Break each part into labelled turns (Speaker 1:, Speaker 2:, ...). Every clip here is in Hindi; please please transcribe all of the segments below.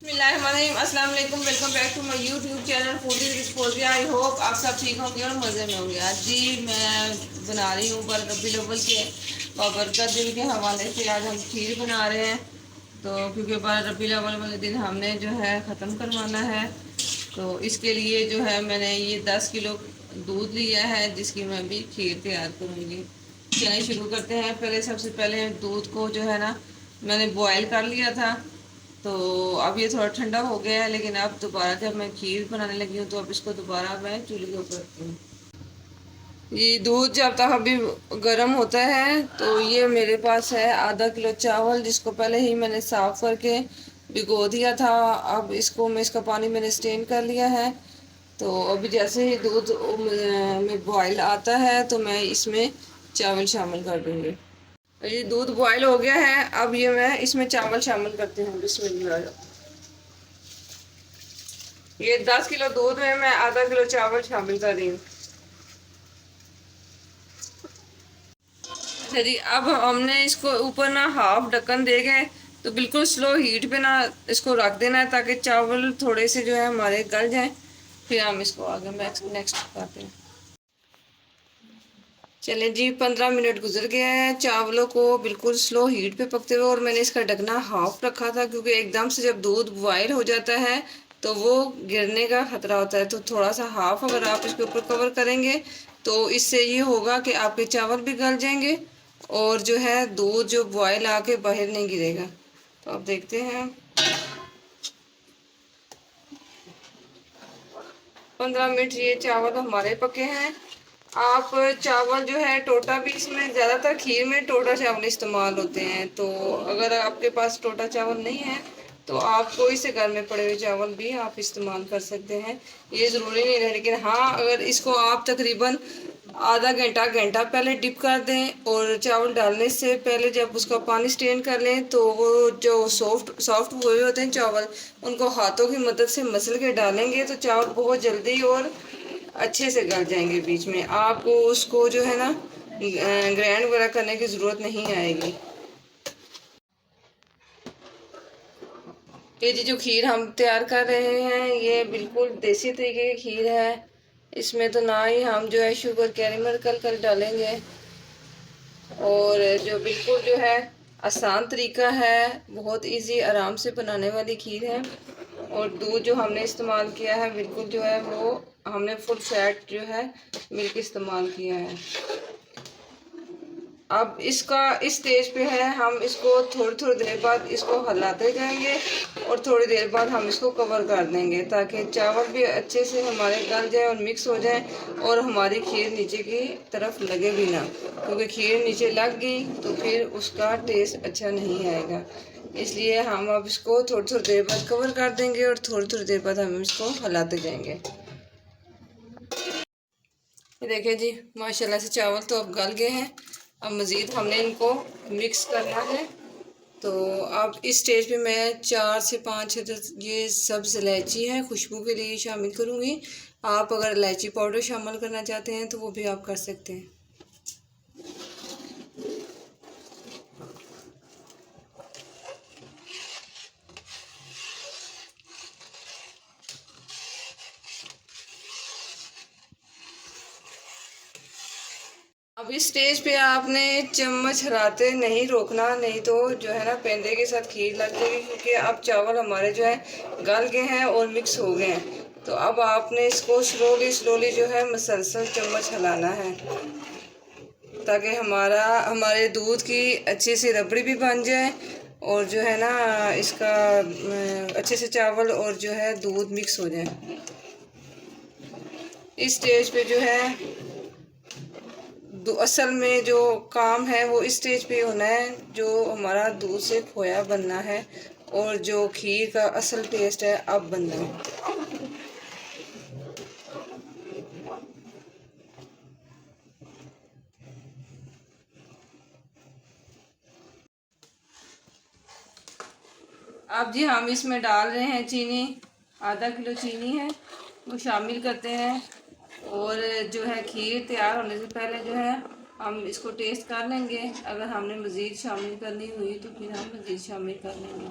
Speaker 1: अस्सलाम वालेकुम, welcome back to my YouTube channel foodie with Fauzia. I hope आप सब ठीक होंगे और मज़े में होंगे। आज जी मैं बना रही हूँ रबीउल अव्वल के बाबरकत दिन के हवाले से। आज हम खीर बना रहे हैं, तो क्योंकि रबीउल अव्वल वाले दिन हमने जो है ख़त्म करवाना है, तो इसके लिए जो है मैंने ये 10 किलो दूध लिया है, जिसकी मैं भी खीर तैयार करूँगी। चलिए शुरू करते हैं। सबसे पहले दूध को जो है ना मैंने बॉयल कर लिया था, तो अब ये थोड़ा ठंडा हो गया है, लेकिन अब दोबारा जब मैं खीर बनाने लगी हूँ तो अब इसको दोबारा मैं चूल्हे के ऊपर रखती हूँ। ये दूध जब तक अभी गर्म होता है, तो ये मेरे पास है आधा किलो चावल, जिसको पहले ही मैंने साफ़ करके भिगो दिया था। अब इसका पानी मैंने स्टेन कर लिया है। तो अभी जैसे ही दूध में बॉयल आता है तो मैं इसमें चावल शामिल कर दूँगी। ये दूध बॉयल हो गया है, अब ये मैं इसमें चावल शामिल करती हूँ। बिस्मिल्लाह। ये 10 किलो दूध में मैं आधा किलो चावल शामिल कर रही हूँ। अच्छा जी, अब हमने इसको ऊपर ना हाफ ढक्कन दे गए, तो बिल्कुल स्लो हीट पे ना इसको रख देना है, ताकि चावल थोड़े से जो है हमारे गल जाएं। फिर हम इसको आगे नेक्स्ट करते हैं। चले जी, 15 मिनट गुजर गया है चावलों को बिल्कुल स्लो हीट पे पकते हुए, और मैंने इसका ढकना हाफ रखा था, क्योंकि एकदम से जब दूध बॉयल हो जाता है तो वो गिरने का खतरा होता है। तो थोड़ा सा हाफ अगर आप इसके ऊपर कवर करेंगे तो इससे ये होगा कि आपके चावल भी गल जाएंगे, और जो है दूध जो बॉयल आके बाहर नहीं गिरेगा। तो आप देखते हैं 15 मिनट ये चावल हमारे पके हैं। आप चावल जो है टोटा भी, इसमें ज़्यादातर खीर में टोटा चावल इस्तेमाल होते हैं, तो अगर आपके पास टोटा चावल नहीं है तो आप कोई से घर में पड़े हुए चावल भी आप इस्तेमाल कर सकते हैं। ये ज़रूरी नहीं है, लेकिन हाँ, अगर इसको आप तकरीबन आधा घंटा घंटा पहले डिप कर दें, और चावल डालने से पहले जब उसका पानी स्ट्रेन कर लें, तो वो जो सॉफ्ट सॉफ्ट हुए होते हैं चावल, उनको हाथों की मदद से मसल के डालेंगे तो चावल बहुत जल्दी और अच्छे से गल जाएंगे। बीच में आपको उसको जो है ना ग्राइंड वगैरह करने की ज़रूरत नहीं आएगी। ये जी जो खीर हम तैयार कर रहे हैं, ये बिल्कुल देसी तरीके की खीर है। इसमें तो ना ही हम जो है शुगर कैरेमल कर डालेंगे, और जो बिल्कुल जो है आसान तरीका है, बहुत इजी आराम से बनाने वाली खीर है। और दूध जो हमने इस्तेमाल किया है बिल्कुल जो है वो हमने फुल फैट जो है मिल्क इस्तेमाल किया है। अब इसका इस स्टेज पे है, हम इसको थोड़ी थोड़ी देर बाद इसको हिलाते जाएंगे, और थोड़ी देर बाद हम इसको कवर कर देंगे, ताकि चावल भी अच्छे से हमारे गल जाए और मिक्स हो जाए, और हमारी खीर नीचे की तरफ लगे भी ना, क्योंकि खीर नीचे लग गई तो फिर उसका टेस्ट अच्छा नहीं आएगा। इसलिए हम अब इसको थोड़ी थोड़ी देर बाद कवर कर देंगे, और थोड़ी थोड़ी देर बाद हम इसको हिलाते जाएंगे। ये देखिए जी, माशाल्लाह से चावल तो अब गल गए हैं। अब मज़ीद हमने इनको मिक्स करना है। तो अब इस स्टेज पे मैं 4 से 5 ये सब्ज़ इलायची है खुशबू के लिए शामिल करूँगी। आप अगर इलायची पाउडर शामिल करना चाहते हैं तो वो भी आप कर सकते हैं। अब इस स्टेज पे आपने चम्मच हिलाते नहीं रोकना, नहीं तो जो है ना पेंदे के साथ खीर लग जाएगी, क्योंकि अब चावल हमारे जो है गल गए हैं और मिक्स हो गए हैं। तो अब आपने इसको स्लोली स्लोली जो है मुसलसल चम्मच हिलाना है, ताकि हमारे दूध की अच्छी सी रबड़ी भी बन जाए, और जो है ना इसका अच्छे से चावल और जो है दूध मिक्स हो जाए। इस स्टेज पे जो है असल में जो काम है वो इस स्टेज पे होना है, जो हमारा दूध से खोया बनना है, और जो खीर का असल टेस्ट है अब बनना है। अब जी हम इसमें डाल रहे हैं चीनी। आधा किलो चीनी है, वो शामिल करते हैं। और जो है खीर तैयार होने से पहले जो है हम इसको टेस्ट कर लेंगे। अगर हमने मज़ीद शामिल करनी हुई तो फिर हम मज़ीद शामिल कर लेंगे।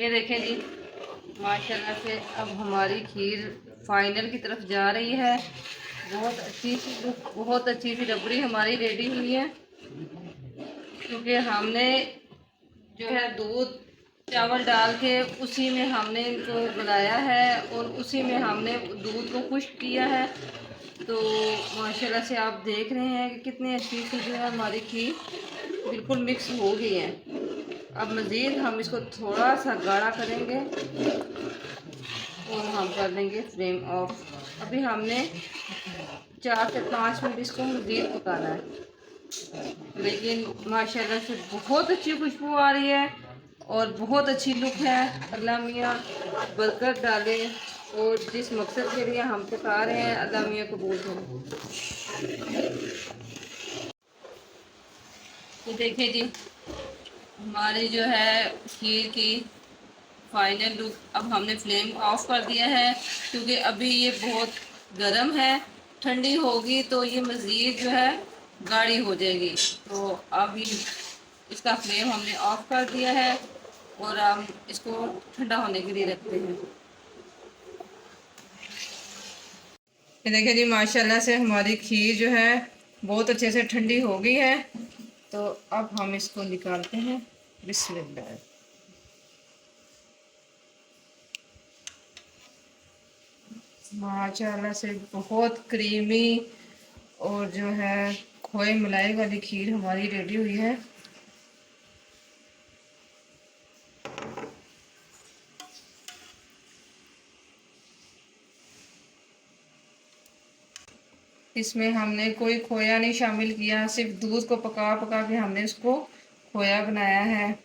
Speaker 1: ये देखें जी, माशाल्लाह से अब हमारी खीर फाइनल की तरफ जा रही है। बहुत अच्छी सी रबड़ी हमारी रेडी हुई है, क्योंकि हमने जो है दूध चावल डाल के उसी में हमने इनको गलाया है और उसी में हमने दूध को खुश्क किया है। तो माशाल्लाह से आप देख रहे हैं कि कितनी अच्छी सी जो है हमारी खीर बिल्कुल मिक्स हो गई है। अब मज़ीद हम इसको थोड़ा सा गाढ़ा करेंगे और हम कर देंगे फ्लेम ऑफ। अभी हमने 4 से 5 मिनट इसको मज़ीद पकाना है। लेकिन माशाल्लाह से बहुत अच्छी खुशबू आ रही है और बहुत अच्छी लुक है। अल्लाह मियाँ बरकत डाले और जिस मकसद के लिए हम पका रहे हैं अल्लाह मियाँ कबूल करें। तो देखिए जी, हमारी जो है खीर की फाइनल लुक। अब हमने फ्लेम ऑफ कर दिया है, क्योंकि अभी ये बहुत गर्म है। ठंडी होगी तो ये मज़ीद जो है गाढ़ी हो जाएगी। तो अभी इसका फ्लेम हमने ऑफ कर दिया है और हम इसको ठंडा होने के लिए रखते हैं। ये देखिए जी, माशाल्लाह से हमारी खीर जो है बहुत अच्छे से ठंडी हो गई है। तो अब हम इसको निकालते हैं। बिस्मिल्लाह। माशाल्लाह से बहुत क्रीमी और जो है खोए मलाई वाली खीर हमारी रेडी हुई है। इसमें हमने कोई खोया नहीं शामिल किया, सिर्फ दूध को पका पका के हमने उसको खोया बनाया है।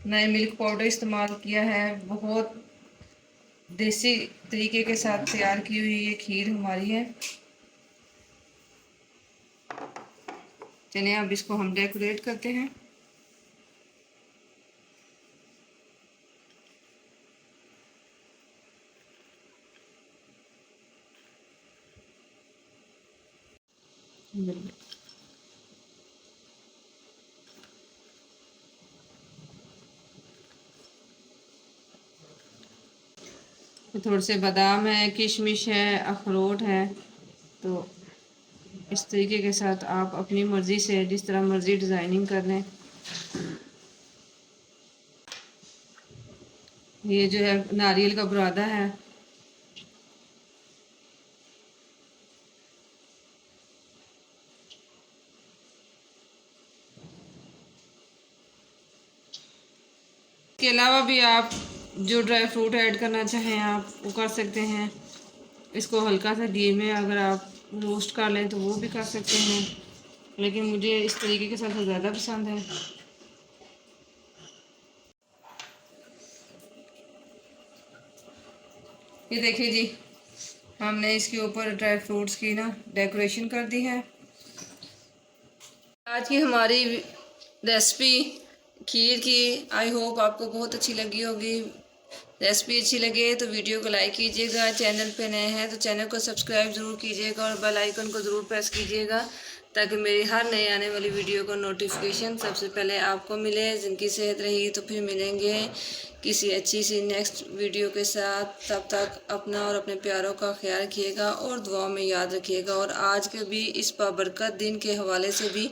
Speaker 1: नए मिल्क पाउडर इस्तेमाल किया है। बहुत देसी तरीके के साथ तैयार की हुई ये खीर हमारी है। चलिए अब इसको हम डेकोरेट करते हैं। थोड़े से बादाम है, किशमिश है, अखरोट है। तो इस तरीके के साथ आप अपनी मर्ज़ी से जिस तरह मर्ज़ी डिज़ाइनिंग कर लें। ये जो है नारियल का बुरादा है। इसके अलावा भी आप जो ड्राई फ्रूट ऐड करना चाहें आप वो कर सकते हैं। इसको हल्का सा घी में अगर आप रोस्ट कर लें तो वो भी कर सकते हैं, लेकिन मुझे इस तरीके के साथ ज़्यादा पसंद है। ये देखिए जी, हमने इसके ऊपर ड्राई फ्रूट्स की ना डेकोरेशन कर दी है। आज की हमारी रेसिपी खीर की आई होप आपको बहुत अच्छी लगी होगी। रेसिपी अच्छी लगे तो वीडियो को लाइक कीजिएगा। चैनल पे नए हैं तो चैनल को सब्सक्राइब ज़रूर कीजिएगा और बेल आइकन को ज़रूर प्रेस कीजिएगा, ताकि मेरी हर नए आने वाली वीडियो का नोटिफिकेशन सबसे पहले आपको मिले। जिनकी सेहत रही तो फिर मिलेंगे किसी अच्छी सी नेक्स्ट वीडियो के साथ। तब तक अपना और अपने प्यारों का ख्याल रखिएगा और दुआओं में याद रखिएगा। और आज के भी इस बाबरकत दिन के हवाले से भी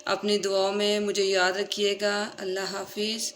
Speaker 1: अपनी दुआओं में मुझे याद रखिएगा। अल्लाह हाफिज़।